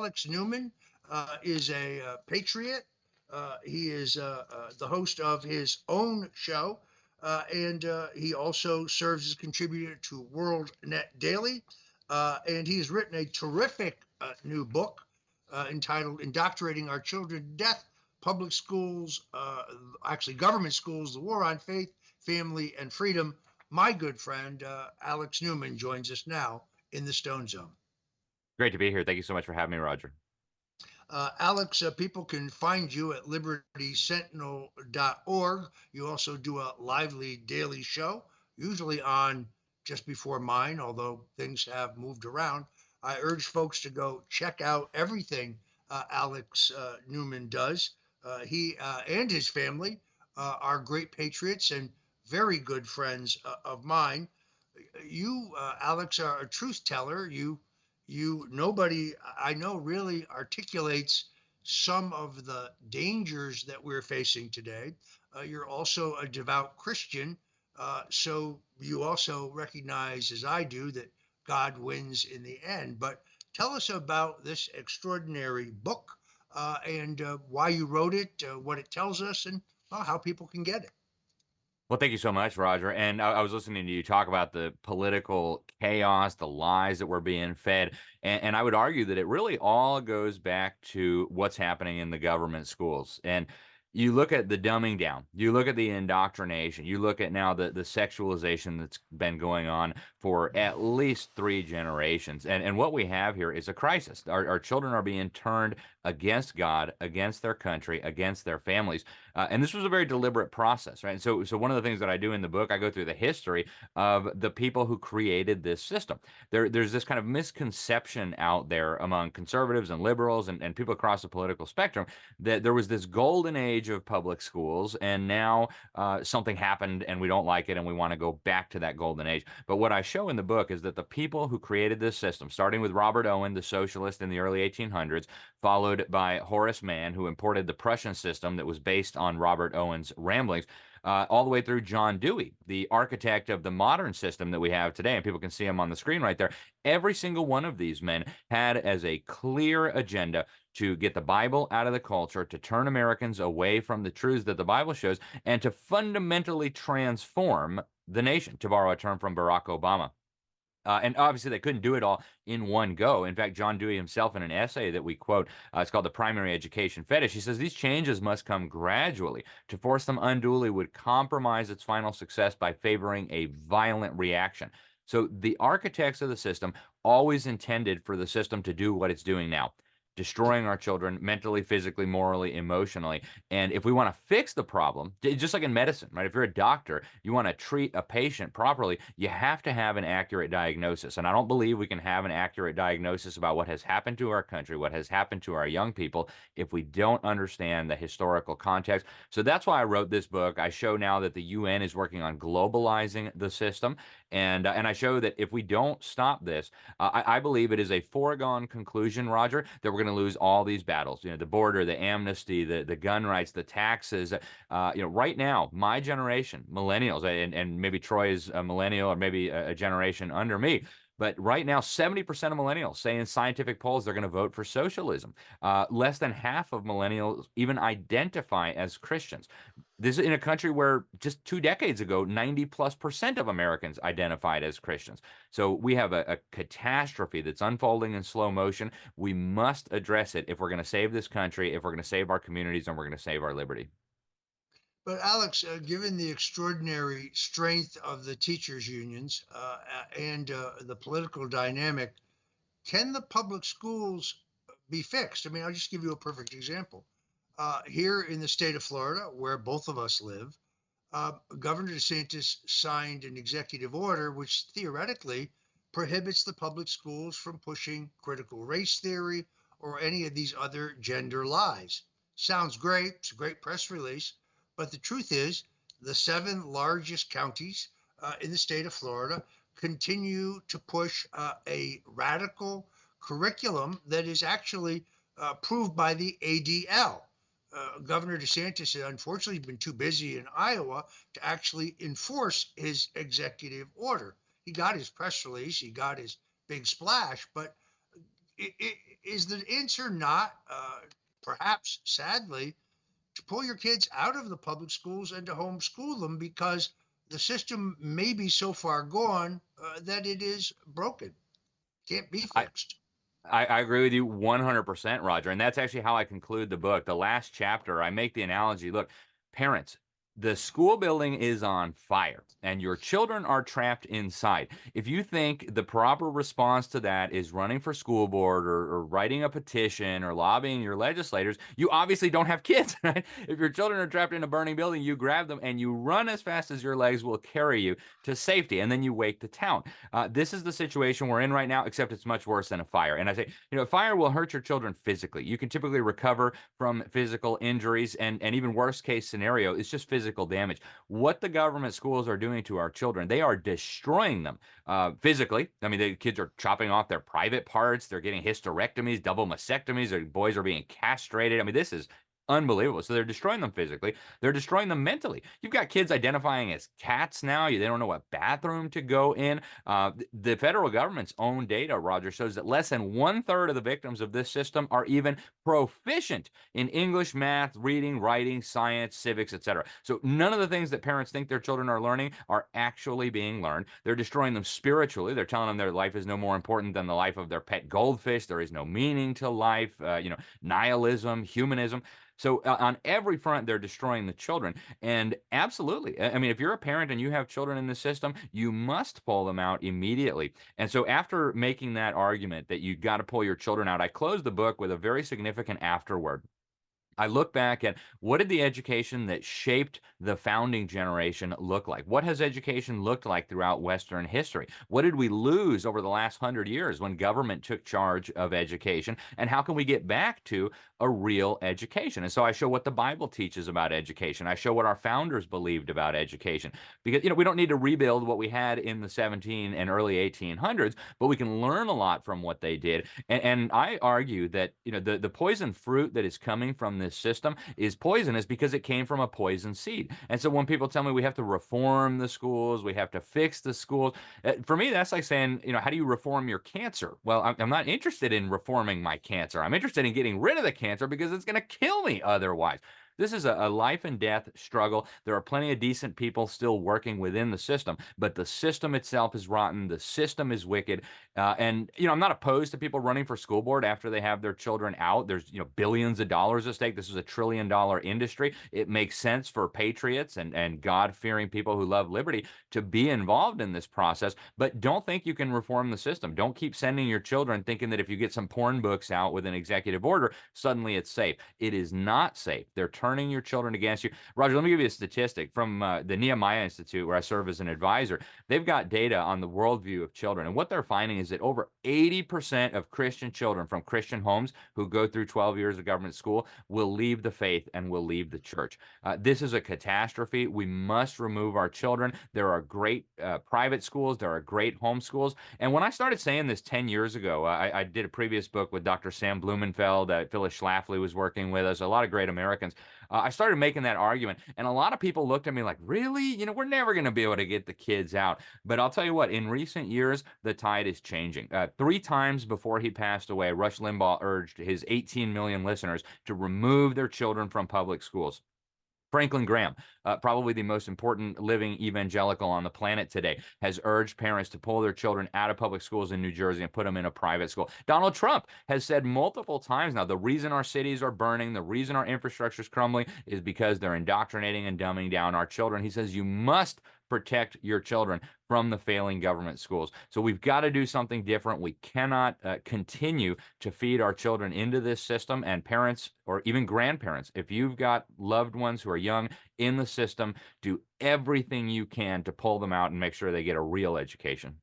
Alex Newman is a patriot. He is the host of his own show, and he also serves as a contributor to World Net Daily. And he has written a terrific new book entitled Indoctrinating Our Children to Death, Public Schools, actually Government Schools, the War on Faith, Family, and Freedom. My good friend, Alex Newman, joins us now in the Stone Zone. Great to be here. Thank you so much for having me, Roger. Alex, people can find you at libertysentinel.org. You also do a lively daily show, usually on just before mine, although things have moved around. I urge folks to go check out everything Alex Newman does. He and his family are great patriots and very good friends of mine. You, Alex, are a truth teller. Nobody I know really articulates some of the dangers that we're facing today. You're also a devout Christian, so you also recognize, as I do, that God wins in the end. But tell us about this extraordinary book and why you wrote it, what it tells us, and how people can get it. Well, thank you so much, Roger. And I was listening to you talk about the political chaos, the lies that were being fed. And I would argue that it really all goes back to what's happening in the government schools. And you look at the dumbing down, you look at the indoctrination, you look at now the sexualization that's been going on for at least 3 generations. And what we have here is a crisis. Our children are being turned against God, against their country, against their families. And this was a very deliberate process, right? So one of the things that I do in the book, I go through the history of the people who created this system. There's this kind of misconception out there among conservatives and liberals and people across the political spectrum that there was this golden age of public schools, and now something happened and we don't like it and we want to go back to that golden age. But what I show in the book is that the people who created this system, starting with Robert Owen, the socialist in the early 1800s, followed by Horace Mann, who imported the Prussian system that was based on Robert Owen's ramblings, all the way through John Dewey, the architect of the modern system that we have today, and people can see him on the screen right there. Every single one of these men had as a clear agenda to get the Bible out of the culture, to turn Americans away from the truths that the Bible shows, and to fundamentally transform the nation, to borrow a term from Barack Obama. And obviously, they couldn't do it all in one go. In fact, John Dewey himself, in an essay that we quote, it's called The Primary Education Fetish, he says these changes must come gradually. To force them unduly would compromise its final success by favoring a violent reaction. So the architects of the system always intended for the system to do what it's doing now, destroying our children mentally, physically, morally, emotionally. And if we want to fix the problem, just like in medicine, right? If you're a doctor, you want to treat a patient properly, you have to have an accurate diagnosis. And I don't believe we can have an accurate diagnosis about what has happened to our country, what has happened to our young people, if we don't understand the historical context. So that's why I wrote this book. I show now that the UN is working on globalizing the system. And I show that if we don't stop this, I believe it is a foregone conclusion, Roger, that we're going to lose all these battles. You know, the border, the amnesty, the gun rights, the taxes. Right now, my generation, millennials, and maybe Troy is a millennial or maybe a generation under me. But right now, 70% of millennials say in scientific polls they're going to vote for socialism. Less than half of millennials even identify as Christians. This is in a country where just 2 decades ago, 90+% of Americans identified as Christians. So we have a catastrophe that's unfolding in slow motion. We must address it if we're going to save this country, if we're going to save our communities, and we're going to save our liberty. But Alex, given the extraordinary strength of the teachers' unions and the political dynamic, can the public schools be fixed? I mean, I'll just give you a perfect example. Here in the state of Florida, where both of us live, Governor DeSantis signed an executive order which theoretically prohibits the public schools from pushing critical race theory or any of these other gender lies. Sounds great. It's a great press release. But the truth is, the 7 largest counties in the state of Florida continue to push a radical curriculum that is actually approved by the ADL. Governor DeSantis has unfortunately been too busy in Iowa to actually enforce his executive order. He got his press release, he got his big splash, but is the answer not, perhaps sadly, to pull your kids out of the public schools and to homeschool them because the system may be so far gone that it is broken, can't be I, fixed? I agree with you 100%, Roger. And that's actually how I conclude the book. The last chapter, I make the analogy, look, parents, the school building is on fire and your children are trapped inside. If you think the proper response to that is running for school board or writing a petition or lobbying your legislators, you obviously don't have kids, right? If your children are trapped in a burning building, you grab them and you run as fast as your legs will carry you to safety, and then you wake the town. This is the situation we're in right now, except it's much worse than a fire. And I say, fire will hurt your children physically. You can typically recover from physical injuries, and even worst case scenario is just physical damage. What the government schools are doing to our children, they are destroying them physically. I mean, the kids are chopping off their private parts. They're getting hysterectomies, double mastectomies. Their boys are being castrated. I mean, this is unbelievable. So they're destroying them physically. They're destroying them mentally. You've got kids identifying as cats now. They don't know what bathroom to go in. The federal government's own data, Roger, shows that less than 1/3 of the victims of this system are even proficient in English, math, reading, writing, science, civics, etc. So none of the things that parents think their children are learning are actually being learned. They're destroying them spiritually. They're telling them their life is no more important than the life of their pet goldfish. There is no meaning to life. Nihilism, humanism. So on every front, they're destroying the children. And absolutely, I mean, if you're a parent and you have children in the system, you must pull them out immediately. And so after making that argument that you got to pull your children out, I closed the book with a very significant afterword. I look back at what did the education that shaped the founding generation look like? What has education looked like throughout Western history? What did we lose over the last 100 years when government took charge of education? And how can we get back to a real education? And so I show what the Bible teaches about education. I show what our founders believed about education. Because, we don't need to rebuild what we had in the 17 and early 1800s, but we can learn a lot from what they did. And I argue that, the poison fruit that is coming from this system is poisonous because it came from a poison seed. And so when people tell me we have to reform the schools, we have to fix the schools, for me, that's like saying, how do you reform your cancer? Well, I'm not interested in reforming my cancer. I'm interested in getting rid of the cancer because it's going to kill me otherwise. This is a life and death struggle. There are plenty of decent people still working within the system, but the system itself is rotten. The system is wicked. And I'm not opposed to people running for school board after they have their children out. There's billions of dollars at stake. This is a $1 trillion industry. It makes sense for patriots and God-fearing people who love liberty to be involved in this process. But don't think you can reform the system. Don't keep sending your children thinking that if you get some porn books out with an executive order, suddenly it's safe. It is not safe. They're turning your children against you. Roger, let me give you a statistic from the Nehemiah Institute, where I serve as an advisor. They've got data on the worldview of children. And what they're finding is that over 80% of Christian children from Christian homes who go through 12 years of government school will leave the faith and will leave the church. This is a catastrophe. We must remove our children. There are great private schools. There are great home schools. And when I started saying this 10 years ago, I did a previous book with Dr. Sam Blumenfeld. Phyllis Schlafly was working with us, a lot of great Americans. I started making that argument, and a lot of people looked at me like, really? We're never going to be able to get the kids out. But I'll tell you what, in recent years, the tide is changing. 3 times before he passed away, Rush Limbaugh urged his 18 million listeners to remove their children from public schools. Franklin Graham, probably the most important living evangelical on the planet today, has urged parents to pull their children out of public schools in New Jersey and put them in a private school. Donald Trump has said multiple times now, the reason our cities are burning, the reason our infrastructure is crumbling is because they're indoctrinating and dumbing down our children. He says you must protect your children from the failing government schools. So we've got to do something different. We cannot continue to feed our children into this system. And parents, or even grandparents, if you've got loved ones who are young in the system, do everything you can to pull them out and make sure they get a real education.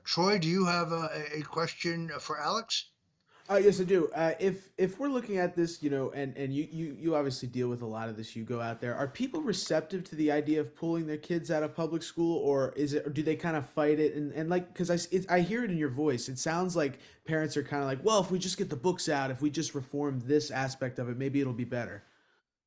Troy, do you have a question for Alex? Yes, I do. If we're looking at this, and you obviously deal with a lot of this. You go out there. Are people receptive to the idea of pulling their kids out of public school, or or do they kind of fight it? And like, because I hear it in your voice. It sounds like parents are kind of like, well, if we just get the books out, if we just reform this aspect of it, maybe it'll be better.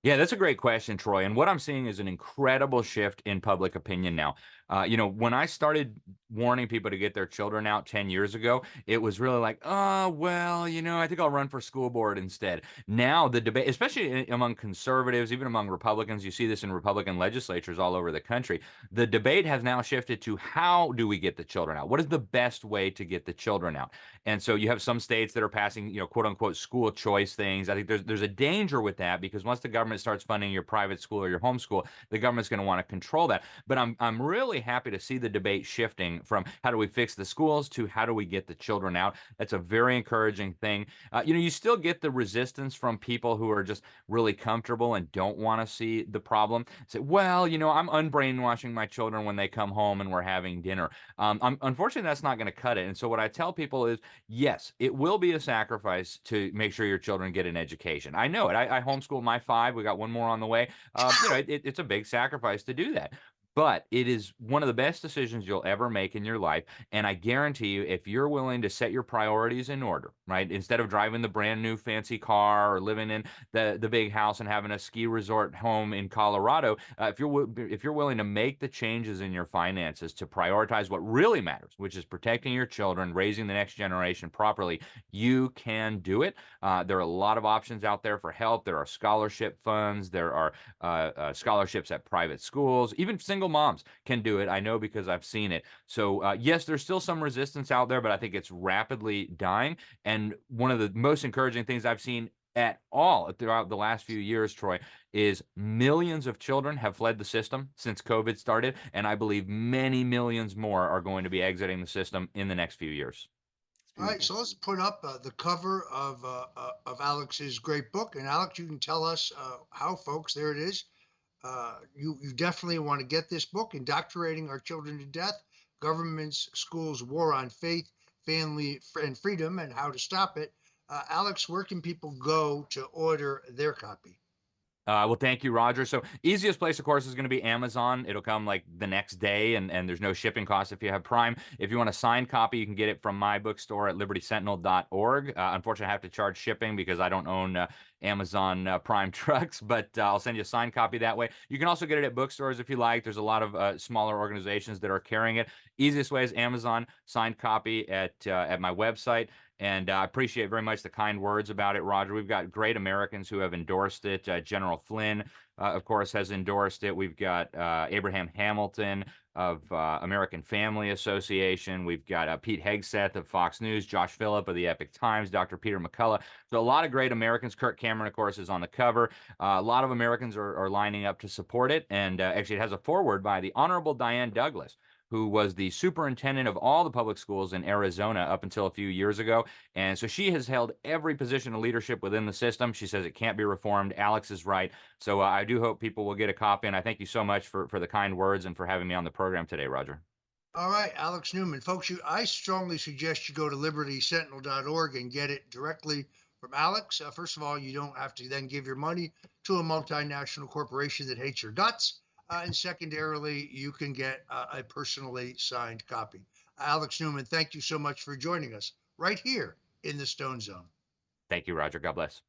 Yeah, that's a great question, Troy. And what I'm seeing is an incredible shift in public opinion now. When I started warning people to get their children out 10 years ago, it was really like, oh, well, I think I'll run for school board instead. Now the debate, especially among conservatives, even among Republicans, you see this in Republican legislatures all over the country. The debate has now shifted to how do we get the children out? What is the best way to get the children out? And so you have some states that are passing, quote unquote, school choice things. I think there's a danger with that, because once the government starts funding your private school or your homeschool, the government's going to want to control that. But I'm really happy to see the debate shifting from how do we fix the schools to how do we get the children out. That's a very encouraging thing. You still get the resistance from people who are just really comfortable and don't want to see the problem. Say, well, I'm unbrainwashing my children when they come home and we're having dinner. Unfortunately, that's not going to cut it. And so what I tell people is, yes, it will be a sacrifice to make sure your children get an education. I know it. I homeschool my 5. We got one more on the way. It's a big sacrifice to do that. But it is one of the best decisions you'll ever make in your life. And I guarantee you, if you're willing to set your priorities in order, right? Instead of driving the brand new fancy car or living in the big house and having a ski resort home in Colorado, if you're willing to make the changes in your finances to prioritize what really matters, which is protecting your children, raising the next generation properly, you can do it. There are a lot of options out there for help. There are scholarship funds. There are scholarships at private schools. Even single moms can do it. I know because I've seen it. So yes, there's still some resistance out there, but I think it's rapidly dying. And one of the most encouraging things I've seen at all throughout the last few years, Troy, is millions of children have fled the system since COVID started. And I believe many millions more are going to be exiting the system in the next few years. All right, so let's put up the cover of Alex's great book. And Alex, you can tell us how folks, there it is. You definitely want to get this book, Indoctrinating Our Children to Death, Government's Schools War on Faith, Family and Freedom, and How to Stop It. Alex, where can people go to order their copy? Well, thank you, Roger. So easiest place, of course, is going to be Amazon. It'll come like the next day, and there's no shipping cost if you have Prime. If you want a signed copy, you can get it from my bookstore at libertysentinel.org. Unfortunately, I have to charge shipping because I don't own Amazon Prime trucks, but I'll send you a signed copy that way. You can also get it at bookstores if you like. There's a lot of smaller organizations that are carrying it. Easiest way is Amazon, signed copy at my website. And I appreciate very much the kind words about it, Roger. We've got great Americans who have endorsed it. General Flynn, of course, has endorsed it. We've got Abraham Hamilton of American Family Association. We've got Pete Hegseth of Fox News, Josh Phillip of the Epic Times, Dr. Peter McCullough. So a lot of great Americans. Kirk Cameron, of course, is on the cover. A lot of Americans are lining up to support it. And actually, it has a foreword by the Honorable Diane Douglas, who was the superintendent of all the public schools in Arizona up until a few years ago. And so she has held every position of leadership within the system. She says it can't be reformed. Alex is right. So I do hope people will get a copy. And I thank you so much for the kind words and for having me on the program today, Roger. All right, Alex Newman. Folks, I strongly suggest you go to libertysentinel.org and get it directly from Alex. First of all, you don't have to then give your money to a multinational corporation that hates your guts. And secondarily, you can get a personally signed copy. Alex Newman, thank you so much for joining us right here in the Stone Zone. Thank you, Roger. God bless.